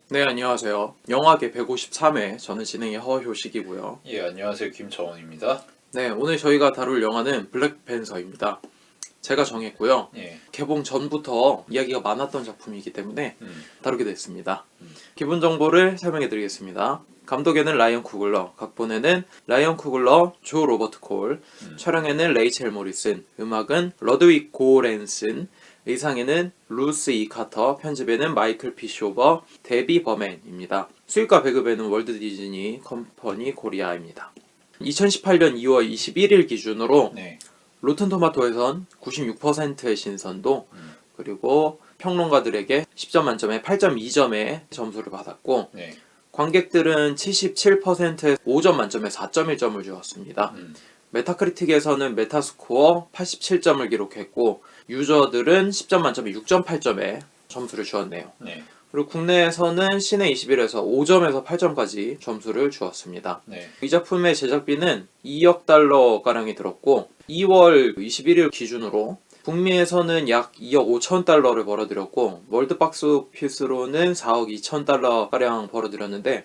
네, 안녕하세요. 영화계 153회, 저는 진행의 허효식이고요. 예, 안녕하세요. 김정원입니다. 네, 오늘 저희가 다룰 영화는 블랙팬서입니다. 제가 정했고요. 예, 개봉 전부터 이야기가 많았던 작품이기 때문에 음, 다루게 됐습니다. 기본 정보를 설명해 드리겠습니다. 감독에는 라이언 쿠글러, 각본에는 라이언 쿠글러, 조 로버트 콜, 촬영에는 레이첼 모리슨, 음악은 러드윅 고렌슨, 의상에는 루스 이 카터, 편집에는 마이클 피쇼버, 데비 버맨입니다. 수익과 배급에는 월드 디즈니 컴퍼니 코리아입니다. 2018년 2월 21일 기준으로 네, 로튼 토마토에선 96%의 신선도, 그리고 평론가들에게 10점 만점에 8.2점의 점수를 받았고, 네, 관객들은 77%에 5점 만점에 4.1점을 주었습니다. 메타크리틱에서는 메타스코어 87점을 기록했고, 유저들은 10점 만점에 6.8점의 점수를 주었네요. 네, 그리고 국내에서는 시내 21에서 5점에서 8점까지 점수를 주었습니다. 네, 이 작품의 제작비는 2억 달러가량이 들었고, 2월 21일 기준으로 북미에서는 약 2억 5천 달러를 벌어들였고, 월드박스 오피스로는 4억 2천 달러가량 벌어들였는데,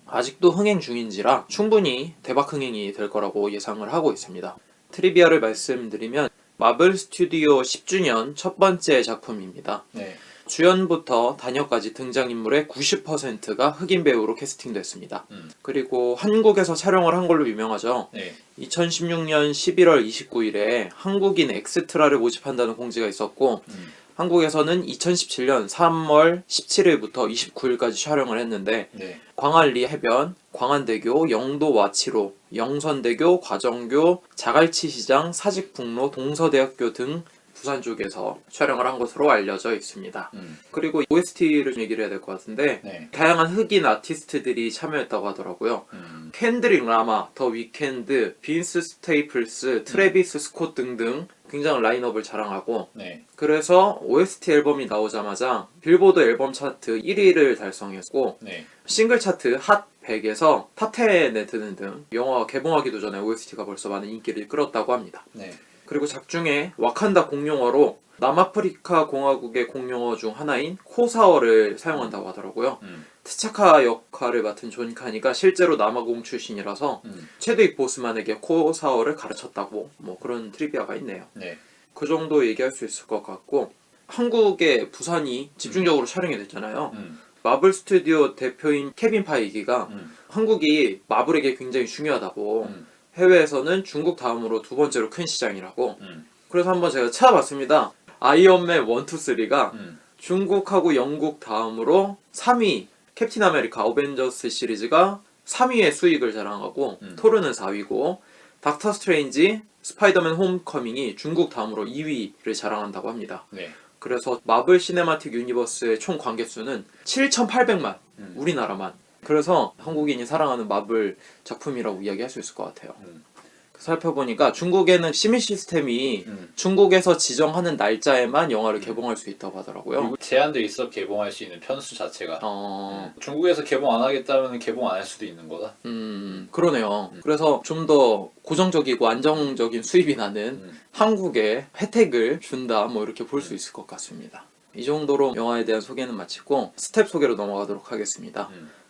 아직도 흥행 중인지라 충분히 대박 흥행이 될 거라고 예상을 하고 있습니다. 트리비아를 말씀드리면 마블 스튜디오 10주년 첫 번째 작품입니다. 네, 주연부터 단역까지 등장인물의 90%가 흑인 배우로 캐스팅됐습니다. 그리고 한국에서 촬영을 한 걸로 유명하죠. 네, 2016년 11월 29일에 한국인 엑스트라를 모집한다는 공지가 있었고, 한국에서는 2017년 3월 17일부터 29일까지 촬영을 했는데, 네, 광안리 해변, 광안대교, 영도 와치로, 영선대교, 과정교, 자갈치시장, 사직북로, 동서대학교 등 부산 쪽에서 촬영을 한 것으로 알려져 있습니다. 그리고 OST를 좀 얘기를 해야 될 것 같은데, 네, 다양한 흑인 아티스트들이 참여했다고 하더라고요. 켄드릭 라마, 더 위켄드, 빈스 스테이플스, 트래비스 스콧 등등 굉장한 라인업을 자랑하고, 네, 그래서 OST 앨범이 나오자마자 빌보드 앨범 차트 1위를 달성했고, 네, 싱글 차트 핫 100에서 탑 10에 드는 등 영화가 개봉하기도 전에 OST가 벌써 많은 인기를 끌었다고 합니다. 네, 그리고 작중에 와칸다 공용어로 남아프리카 공화국의 공용어 중 하나인 코사어를 사용한다고 하더라고요. 트차카 역할을 맡은 존 카니가 실제로 남아공 출신이라서 체드윅 보스만에게 코사어를 가르쳤다고, 뭐 그런 트리비아가 있네요. 네, 그 정도 얘기할 수 있을 것 같고, 한국의 부산이 집중적으로 촬영이 됐잖아요. 마블 스튜디오 대표인 케빈 파이기가 한국이 마블에게 굉장히 중요하다고, 해외에서는 중국 다음으로 두 번째로 큰 시장이라고, 그래서 한번 제가 찾아봤습니다. 아이언맨 1, 2, 3가 중국하고 영국 다음으로 3위, 캡틴 아메리카 어벤져스 시리즈가 3위의 수익을 자랑하고, 토르는 4위고, 닥터 스트레인지, 스파이더맨 홈커밍이 중국 다음으로 2위를 자랑한다고 합니다. 네, 그래서 마블 시네마틱 유니버스의 총 관객수는 7,800만, 우리나라만. 그래서 한국인이 사랑하는 마블 작품이라고 이야기할 수 있을 것 같아요. 살펴보니까 중국에는 시민 시스템이 중국에서 지정하는 날짜에만 영화를 개봉할 수 있다고 하더라고요. 그리고 제한돼 있어 개봉할 수 있는 편수 자체가. 중국에서 개봉 안 하겠다면 개봉 안 할 수도 있는 거다. 그러네요. 그래서 좀 더 고정적이고 안정적인 수입이 나는 한국에 혜택을 준다, 뭐 이렇게 볼 수 있을 것 같습니다. 이 정도로 영화에 대한 소개는 마치고 스텝 소개로 넘어가도록 하겠습니다.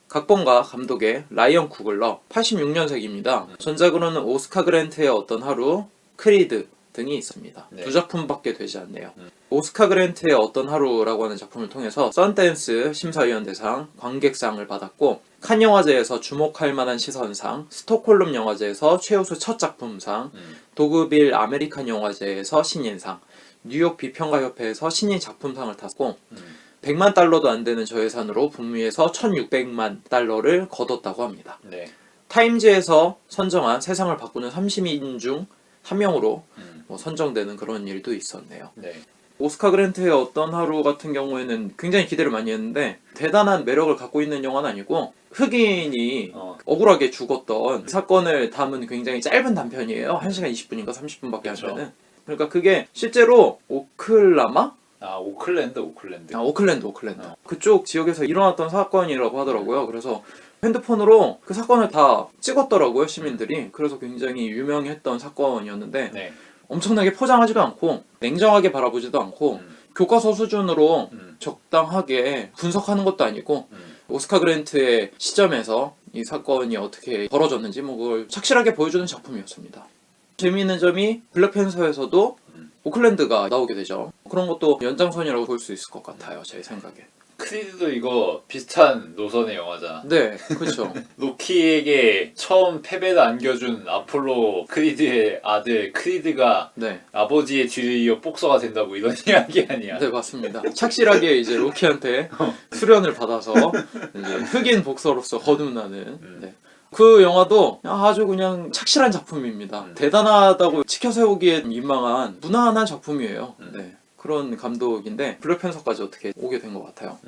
각본과 감독의 라이언 쿠글러, 86년생입니다. 전작으로는 오스카 그랜트의 어떤 하루, 크리드 등이 있습니다. 네. 두 작품밖에 되지 않네요. 오스카 그랜트의 어떤 하루라고 하는 작품을 통해서 썬댄스 심사위원 대상, 관객상을 받았고, 칸 영화제에서 주목할 만한 시선상, 스톡홀름 영화제에서 최우수 첫 작품상, 도그빌 아메리칸 영화제에서 신인상, 뉴욕 비평가협회에서 신인 작품상을 탔고, 100만 달러도 안 되는 저예산으로 북미에서 1600만 달러를 거뒀다고 합니다. 네, 타임즈에서 선정한 세상을 바꾸는 30인 중 한 명으로 뭐 선정되는 그런 일도 있었네요. 네, 오스카 그랜트의 어떤 하루 같은 경우에는 굉장히 기대를 많이 했는데, 대단한 매력을 갖고 있는 영화는 아니고, 흑인이 억울하게 죽었던 사건을 담은 굉장히 짧은 단편이에요. 1시간 20분인가 30분밖에 안 그쵸. 되는. 그러니까 그게 실제로 오클라마? 오클랜드. 오클랜드. 그쪽 지역에서 일어났던 사건이라고 하더라고요. 그래서 핸드폰으로 그 사건을 다 찍었더라고요, 시민들이. 그래서 굉장히 유명했던 사건이었는데, 네, 엄청나게 포장하지도 않고 냉정하게 바라보지도 않고 교과서 수준으로 적당하게 분석하는 것도 아니고 오스카 그랜트의 시점에서 이 사건이 어떻게 벌어졌는지 뭐 그걸 착실하게 보여주는 작품이었습니다. 재미있는 점이 블랙팬서에서도 오클랜드가 나오게 되죠. 그런 것도 연장선이라고 볼 수 있을 것 같아요, 제 생각에. 크리드도 이거 비슷한 노선의 영화잖아. 네, 그렇죠. 로키에게 처음 패배를 안겨준 아폴로 크리드의 아들 크리드가 네, 아버지의 뒤를 이어 복서가 된다고 이런 이야기 아니야. 네 맞습니다. 착실하게 이제 로키한테 수련을 받아서 이제 흑인 복서로서 거듭나는. 네. 그 영화도 아주 그냥 착실한 작품입니다. 대단하다고 치켜 세우기엔 민망한 무난한 작품이에요. 네. 그런 감독인데 블랙팬서까지 어떻게 오게 된 것 같아요.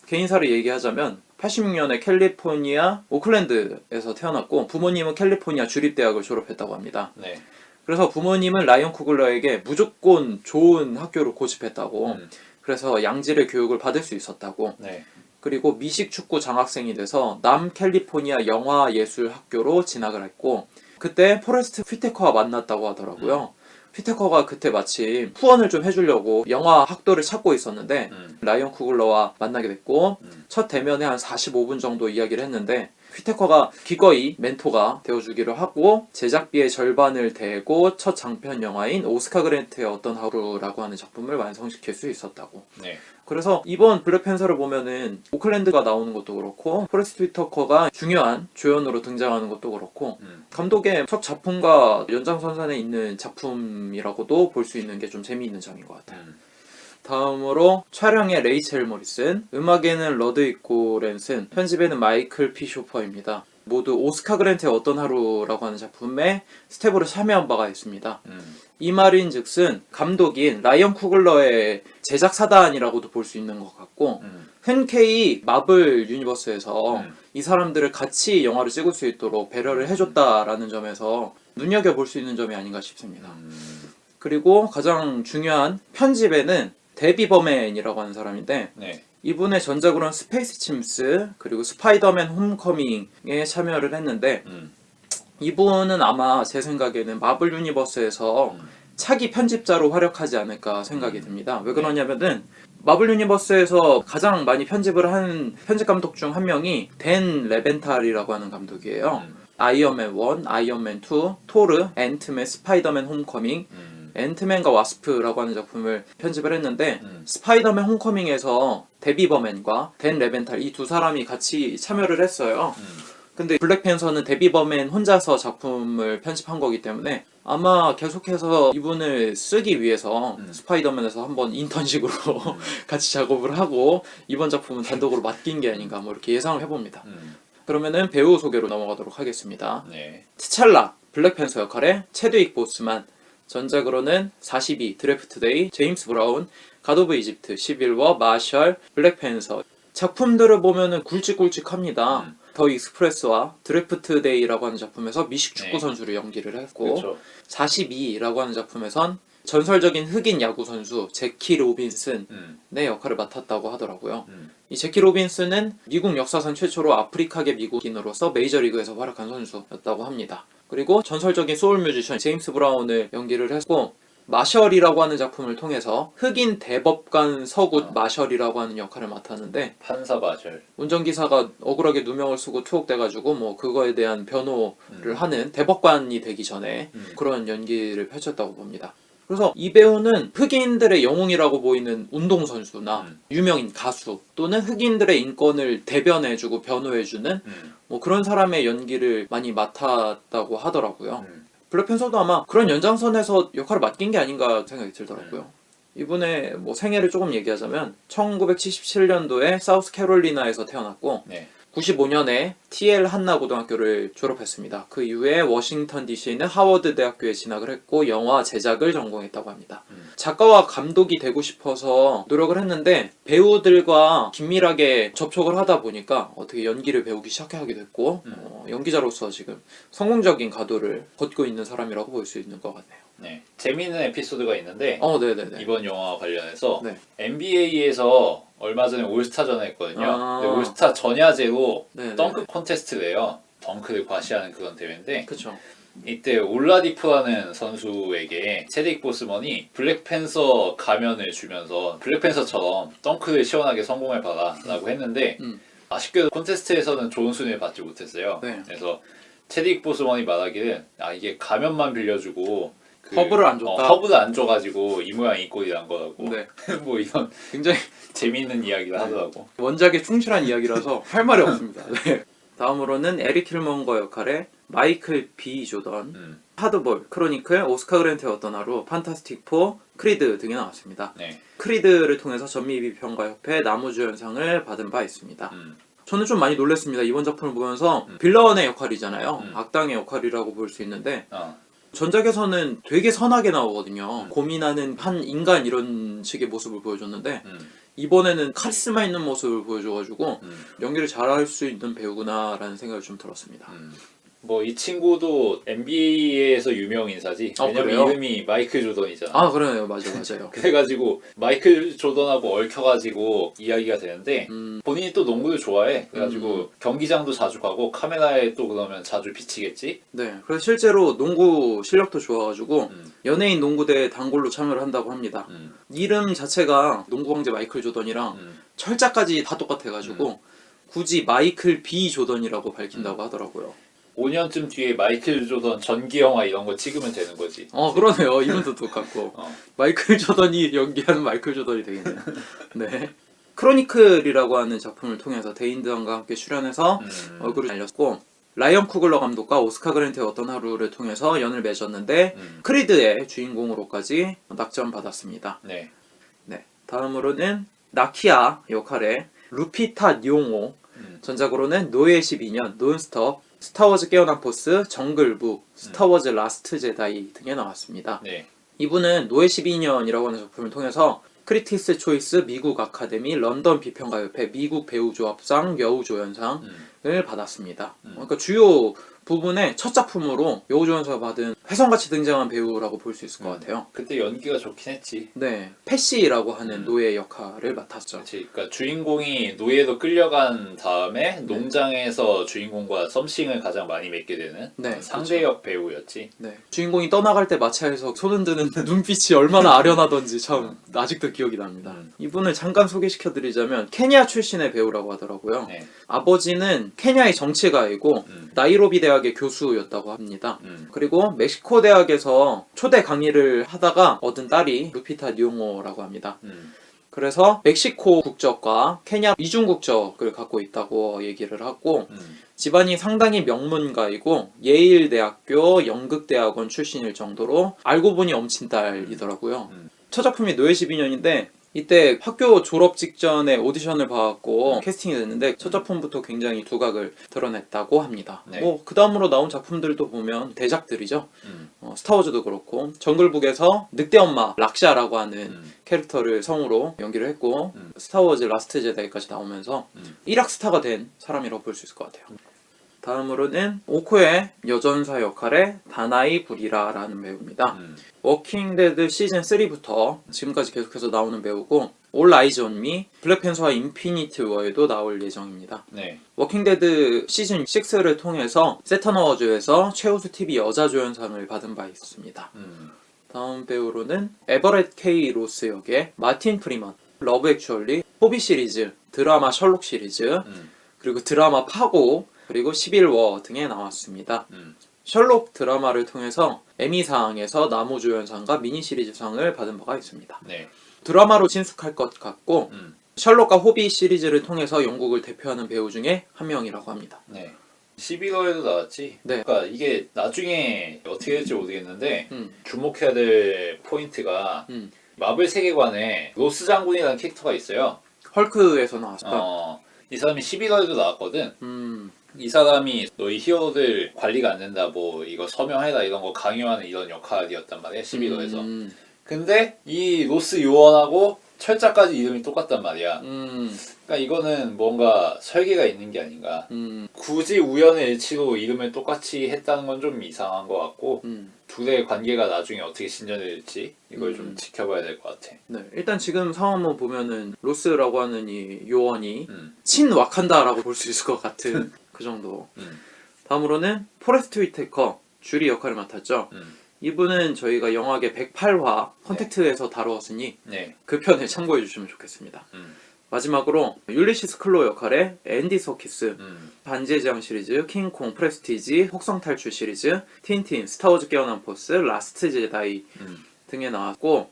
개인사를 얘기하자면 86년에 캘리포니아 오클랜드에서 태어났고 부모님은 캘리포니아 주립대학을 졸업했다고 합니다. 네. 그래서 부모님은 라이언 쿠글러에게 무조건 좋은 학교를 고집했다고 그래서 양질의 교육을 받을 수 있었다고 네. 그리고 미식 축구 장학생이 돼서 남 캘리포니아 영화예술학교로 진학을 했고 그때 포레스트 휘테커와 만났다고 하더라고요. 휘테커가 그때 마침 후원을 좀 해주려고 영화 학도를 찾고 있었는데 라이언 쿠글러와 만나게 됐고 첫 대면에 한 45분 정도 이야기를 했는데 휘테커가 기꺼이 멘토가 되어주기로 하고 제작비의 절반을 대고 첫 장편 영화인 오스카 그랜트의 어떤 하루라고 하는 작품을 완성시킬 수 있었다고. 네. 그래서 이번 블랙팬서를 보면은 오클랜드가 나오는 것도 그렇고 포레스트 휘테커가 중요한 조연으로 등장하는 것도 그렇고 감독의 첫 작품과 연장선상에 있는 작품이라고도 볼 수 있는 게 좀 재미있는 점인 것 같아요. 다음으로 촬영에 레이첼 모리슨, 음악에는 러드윅 고렌슨, 편집에는 마이클 피 쇼퍼입니다. 모두 오스카 그랜트의 어떤 하루라고 하는 작품에 스텝으로 참여한 바가 있습니다. 이 말인즉슨 감독인 라이언 쿠글러의 제작 사단이라고도 볼 수 있는 것 같고 흔쾌히 마블 유니버스에서 이 사람들을 같이 영화를 찍을 수 있도록 배려를 해줬다라는 점에서 눈여겨볼 수 있는 점이 아닌가 싶습니다. 그리고 가장 중요한 편집에는 데비 버맨이라고 하는 사람인데 네. 이분의 전작으로는 스페이스 침스 그리고 스파이더맨 홈커밍에 참여를 했는데 이분은 아마 제 생각에는 마블 유니버스에서 차기 편집자로 활약하지 않을까 생각이 듭니다. 왜 그러냐면은 마블 유니버스에서 가장 많이 편집을 한 편집 감독 중 한 명이 댄 레벤탈이라고 하는 감독이에요. 아이언맨 1, 아이언맨 2, 토르, 앤트맨, 스파이더맨 홈커밍 앤트맨과 와스프라고 하는 작품을 편집을 했는데 스파이더맨 홈커밍에서 데비 버맨과 댄 레벤탈 이 두 사람이 같이 참여를 했어요. 근데 블랙팬서는 데비 버맨 혼자서 작품을 편집한 거기 때문에 아마 계속해서 이분을 쓰기 위해서 스파이더맨에서 한번 인턴식으로 같이 작업을 하고 이번 작품은 단독으로 맡긴 게 아닌가 뭐 이렇게 예상을 해봅니다. 그러면은 배우 소개로 넘어가도록 하겠습니다. 네. 티찰라 블랙팬서 역할의 체드윅 보스만, 전작으로는 42 드래프트 데이, 제임스 브라운, 갓 오브 이집트, 시빌워, 마셜, 블랙팬서. 작품들을 보면은 굵직굵직합니다. 더 익스프레스와 드래프트 데이라고 하는 작품에서 미식 축구 선수를 연기를 했고 그렇죠. 42라고 하는 작품에선 전설적인 흑인 야구 선수 제키 로빈슨의 역할을 맡았다고 하더라고요. 이 제키 로빈슨은 미국 역사상 최초로 아프리카계 미국인으로서 메이저리그에서 활약한 선수였다고 합니다. 그리고 전설적인 소울 뮤지션 제임스 브라운을 연기를 했고 마셜이라고 하는 작품을 통해서 흑인 대법관 서굿 마셜이라고 하는 역할을 맡았는데 판사 마셜. 운전기사가 억울하게 누명을 쓰고 투옥돼가지고 뭐 그거에 대한 변호를 하는 대법관이 되기 전에 그런 연기를 펼쳤다고 봅니다. 그래서 이 배우는 흑인들의 영웅이라고 보이는 운동선수나 유명인 가수 또는 흑인들의 인권을 대변해주고 변호해주는 뭐 그런 사람의 연기를 많이 맡았다고 하더라고요. 블랙팬서도 아마 그런 연장선에서 역할을 맡긴 게 아닌가 생각이 들더라고요. 이분의 뭐 생애를 조금 얘기하자면 1977년도에 사우스캐롤리나에서 태어났고 95년에 TL 한나 고등학교를 졸업했습니다. 그 이후에 워싱턴 DC에 있는 하워드 대학교에 진학을 했고 영화 제작을 전공했다고 합니다. 작가와 감독이 되고 싶어서 노력을 했는데 배우들과 긴밀하게 접촉을 하다 보니까 어떻게 연기를 배우기 시작하게 됐고 연기자로서 지금 성공적인 가도를 걷고 있는 사람이라고 볼 수 있는 것 같네요. 네. 재미있는 에피소드가 있는데 네네네. 이번 영화와 관련해서 네. NBA에서 얼마 전에 올스타전을 했거든요. 근데 올스타 전야제로 네네네. 덩크 콘테스트를 해요. 덩크를 과시하는 그런 대회인데 그쵸. 이때 올라디프라는 선수에게 체딕 보스먼이 블랙팬서 가면을 주면서 블랙팬서처럼 덩크를 시원하게 성공해봐라 라고 했는데 아쉽게도 콘테스트에서는 좋은 순위를 받지 못했어요. 네. 그래서 체딕 보스먼이 말하기를 이게 가면만 빌려주고 허브를 안 줬다. 허브를 안 줘가지고 이 모양 이 꼴이 난 거라고. 네. 뭐 이런 굉장히 재미있는 이야기를 네. 하더라고. 원작에 충실한 이야기라서 할 말이 없습니다. 네. 다음으로는 에릭 킬먼거 역할의 마이클 B 조던, 하드볼, 크로니클, 오스카 그랜트의 어떤 하루, 판타스틱 4, 크리드 등이 나왔습니다. 네. 크리드를 통해서 전미비평가협회 나무주연상을 받은 바 있습니다. 저는 좀 많이 놀랐습니다. 이번 작품을 보면서 빌런의 역할이잖아요. 악당의 역할이라고 볼 수 있는데 전작에서는 되게 선하게 나오거든요. 고민하는 한 인간 이런 식의 모습을 보여줬는데 이번에는 카리스마 있는 모습을 보여줘가지고 연기를 잘할 수 있는 배우구나라는 생각이 좀 들었습니다. 뭐 이 친구도 NBA에서 유명 인사지. 왜냐면 그래요? 이름이 마이클 조던이잖아. 아 그러네요. 맞아요. 그래가지고 마이클 조던하고 얽혀가지고 이야기가 되는데 본인이 또 농구를 좋아해. 그래가지고 경기장도 자주 가고 카메라에 또 그러면 자주 비치겠지. 네, 그래서 실제로 농구 실력도 좋아가지고 연예인 농구대회 단골로 참여를 한다고 합니다. 이름 자체가 농구 황제 마이클 조던이랑 철자까지 다 똑같아가지고 굳이 마이클 B 조던이라고 밝힌다고 하더라고요. 5년쯤 뒤에 마이클 조던 전기 영화 이런 거 찍으면 되는 거지. 그러네요. 이름도 똑같고 마이클 조던이 연기하는 마이클 조던이 되겠네요. 네. 크로니클이라고 하는 작품을 통해서 데인드언과 함께 출연해서 얼굴을 알렸고 라이언 쿠글러 감독과 오스카 그랜트의 어떤 하루를 통해서 연을 맺었는데 크리드의 주인공으로까지 낙점받았습니다. 네. 네. 다음으로는 나키아 역할의 루피타 니옹호, 전작으로는 노예 12년, 논스톱, 스타워즈 깨어난 포스, 정글북, 스타워즈 라스트 제다이 등에 나왔습니다. 네. 이분은 노예 12년이라고 하는 작품을 통해서 크리티스 초이스 미국 아카데미 런던 비평가협회 미국 배우조합상 여우조연상을 받았습니다. 그러니까 주요 부분의 첫 작품으로 여우조연상을 받은 훼손같이 등장한 배우라고 볼 수 있을 것 같아요. 그때 연기가 좋긴 했지. 네, 패시라고 하는 노예 역할을 맡았죠. 그렇지. 그러니까 주인공이 노예로 끌려간 다음에 농장에서 주인공과 썸씽을 가장 많이 맺게 되는 네, 상대역 배우였지. 네, 주인공이 떠나갈 때 마차에서 손 흔드는 눈빛이 얼마나 아련하던지 참 아직도 기억이 납니다. 이분을 잠깐 소개시켜드리자면 케냐 출신의 배우라고 하더라고요. 네. 아버지는 케냐의 정치가이고 나이로비 대학의 교수였다고 합니다. 그리고 멕시코 대학에서 초대 강의를 하다가 얻은 딸이 루피타 니옹호라고 합니다. 그래서 멕시코 국적과 케냐 이중 국적을 갖고 있다고 얘기를 하고 집안이 상당히 명문가이고 예일 대학교 연극대학원 출신일 정도로 알고 보니 엄친딸이더라고요. 첫 작품이 노예 12년인데 이때 학교 졸업 직전에 오디션을 봐갖고 캐스팅이 됐는데 첫 작품부터 굉장히 두각을 드러냈다고 합니다. 네. 뭐 그 다음으로 나온 작품들도 보면 대작들이죠. 스타워즈도 그렇고 정글북에서 늑대 엄마 락샤라고 하는 캐릭터를 성우로 연기를 했고 스타워즈 라스트 제다이까지 나오면서 1학 스타가 된 사람이라고 볼 수 있을 것 같아요. 다음으로는 오코의 여전사 역할의 다나이 구리라라는 배우입니다. 워킹데드 시즌 3부터 지금까지 계속해서 나오는 배우고 올 아이즈 온 미, 블랙팬서와 인피니티 워에도 나올 예정입니다. 네. 워킹데드 시즌 6를 통해서 세턴 어워즈에서 최우수 TV 여자 조연상을 받은 바 있습니다. 다음 배우로는 에버렛 K 로스 역의 마틴 프리먼, 러브 액츄얼리, 호비 시리즈, 드라마 셜록 시리즈, 그리고 드라마 파고, 그리고 11워 등에 나왔습니다. 셜록 드라마를 통해서 에미상에서 나무조연상과 미니시리즈상을 받은 바가 있습니다. 네. 드라마로 친숙할 것 같고 셜록과 호비 시리즈를 통해서 영국을 대표하는 배우 중에 한 명이라고 합니다. 네. 11월에도 나왔지. 네. 그러니까 이게 나중에 어떻게 될지 모르겠는데 주목해야 될 포인트가 마블 세계관에 로스 장군이라는 캐릭터가 있어요. 헐크에서 나왔다. 이 사람이 11월에도 나왔거든. 이 사람이 너희 히어로들 관리가 안 된다, 뭐 이거 서명해라 이런 거 강요하는 이런 역할이었단 말이야, 11월에서. 근데 이 로스 요원하고 철자까지 이름이 똑같단 말이야. 그러니까 이거는 뭔가 설계가 있는 게 아닌가. 굳이 우연의 일치로 이름을 똑같이 했다는 건 좀 이상한 것 같고 둘의 관계가 나중에 어떻게 진전될지 이걸 좀 지켜봐야 될 것 같아. 네, 일단 지금 상황만 보면은 로스라고 하는 이 요원이 친 와칸다라고 볼 수 있을 것 같은 그 정도. 다음으로는 포레스트 위테커 주리 역할을 맡았죠. 이분은 저희가 영화계 108화 컨택트에서 다루었으니 네. 그 편을 참고해 주시면 좋겠습니다. 마지막으로 율리시스 클로 역할의 앤디 서키스, 음. 반지의 제왕 시리즈, 킹콩 프레스티지, 혹성 탈출 시리즈, 틴틴, 스타워즈 깨어난 포스, 라스트 제다이 등에 나왔고,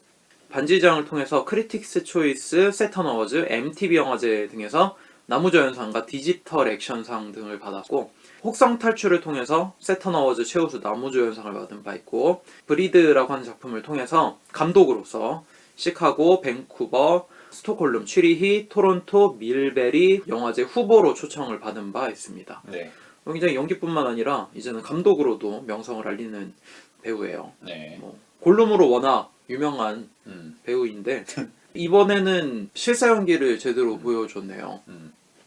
반지의 제왕을 통해서 크리틱스 초이스, 세턴 어워즈, MTV 영화제 등에서 나무조연상과 디지털 액션상 등을 받았고, 혹성 탈출을 통해서 세턴 어워즈 최우수 나무조연상을 받은 바 있고, 브리드라고 하는 작품을 통해서 감독으로서 시카고, 밴쿠버, 스톡홀름, 취리히, 토론토, 밀베리 영화제 후보로 초청을 받은 바 있습니다. 네. 굉장히 연기뿐만 아니라 이제는 감독으로도 명성을 알리는 배우예요. 네. 골룸으로 워낙 유명한 음. 배우인데 이번에는 실사 연기를 제대로 보여줬네요.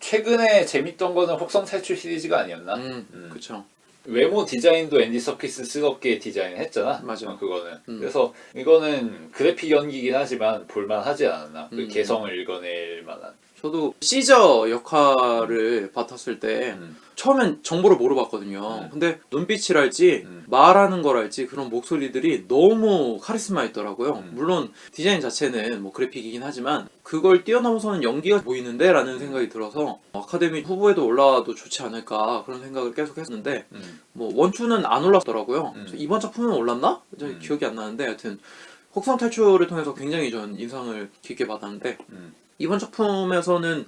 최근에 재밌던 거는 혹성 탈출 시리즈가 아니었나? 그쵸. 외모 디자인도 앤디 서키스스럽게 디자인했잖아. 맞아. 그거는. 그래서 이거는 그래픽 연기긴 하지만 볼만하지 않았나. 그 개성을 읽어낼 만한. 저도 시저 역할을 맡았을 때 처음엔 정보를 모르봤거든요. 근데 눈빛이랄지 말하는 거랄지 그런 목소리들이 너무 카리스마 있더라고요. 물론 디자인 자체는 뭐 그래픽이긴 하지만 그걸 뛰어넘어서는 연기가 보이는데 라는 생각이 들어서 아카데미 후보에도 올라와도 좋지 않을까 그런 생각을 계속 했는데 뭐 원투는 안 올랐더라고요. 이번 작품은 올랐나? 기억이 안 나는데 하여튼 혹성 탈출을 통해서 굉장히 전 인상을 깊게 받았는데 이번 작품에서는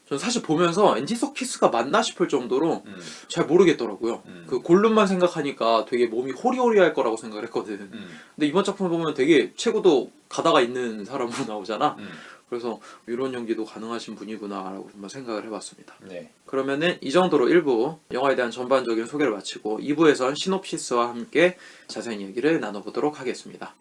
전 사실 보면서 앤디 서키스가 맞나 싶을 정도로 잘 모르겠더라고요. 그 골룸만 생각하니까 되게 몸이 호리호리할 거라고 생각을 했거든. 근데 이번 작품 보면 되게 체구도 가다가 있는 사람으로 나오잖아. 그래서 이런 연기도 가능하신 분이구나 라고 정말 생각을 해봤습니다. 네. 그러면은 이 정도로 1부 영화에 대한 전반적인 소개를 마치고 2부에선 시놉시스와 함께 자세한 얘기를 나눠보도록 하겠습니다.